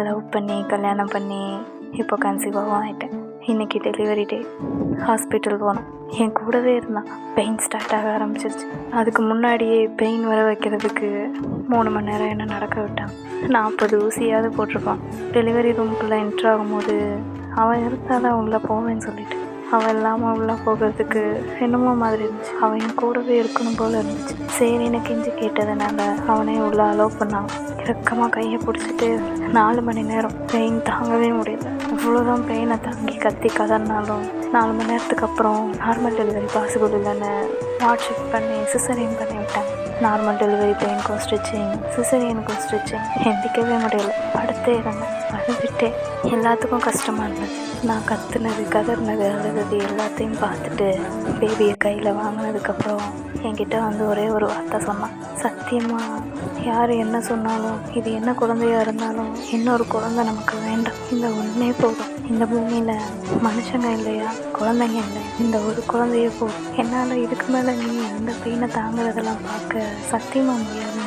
Love பண்ணி கல்யாணம் பண்ணி இப்போ கன்சீவாகவும் ஆகிட்டேன். இன்றைக்கி டெலிவரி டே. ஹாஸ்பிட்டல் போனோம். என் கூடவே இருந்தான். பெயின் ஸ்டார்ட் ஆக ஆரம்பிச்சிருச்சு. அதுக்கு முன்னாடியே பெயின் வர வைக்கிறதுக்கு 3 மணி நேரம் என்ன நடக்க விட்டான். 40 ஊசியாவது போட்டிருப்பான். டெலிவரி ரூம்குள்ளே என்ட்ரு ஆகும்போது அவன் இருந்தால் தான் உள்ளே போவேன்னு சொல்லிட்டு அவன் இல்லாமல் உள்ளே போகிறதுக்கு என்னமோ மாதிரி இருந்துச்சு. அவன் என் கூடவே இருக்கணும் போல் இருந்துச்சு. சரின்னு கெஞ்சி கேட்டதுனால அவனே உள்ளே அலோவ் பண்ணான். இறக்கமாக கையை பிடிச்சிட்டு 4 மணி நேரம் பெயின் தாங்கவே முடியல. இவ்வளோதான் பெயினை தாங்கி கத்தி கதறினாலும் 4 மணி நேரத்துக்கு அப்புறம் நார்மல் டெலிவரி பாசிபிள் இல்லைன்னு வாட்ஸ்அப் பண்ணி சிசரியன் பண்ணி விட்டாங்க. நார்மல் டெலிவரி பெயினுக்கும் ஸ்டிச்சிங், சிசரியனுக்கும் ஸ்டிச்சிங். எந்திக்கவே முடியல. படுத்தே இருந்தேன். அழுதுகிட்டே. எல்லாத்துக்கும் கஷ்டமாக இருந்தது. நான் கத்துனது, கதறினது, அழுது எல்லாத்தையும் பார்த்துட்டு பேபியை கையில் வாங்கினதுக்கப்புறம் என்கிட்ட வந்து ஒரே ஒரு வார்த்தை சொன்னான். சத்தியமாக யார் என்ன சொன்னாலும், இது என்ன குழந்தையாக இருந்தாலும் இன்னொரு குழந்தை நமக்கு வேண்டாம். இந்த ஒன்றே போதும். இந்த பூமியில் மனுஷங்க இல்லையா, குழந்தைங்க இல்லை, இந்த ஒரு குழந்தையே போதும். என்னால் இதுக்கு மேலே நீ அந்த பெயினை தாங்கிறதெல்லாம் பார்க்க சத்தியமாக முடியாது.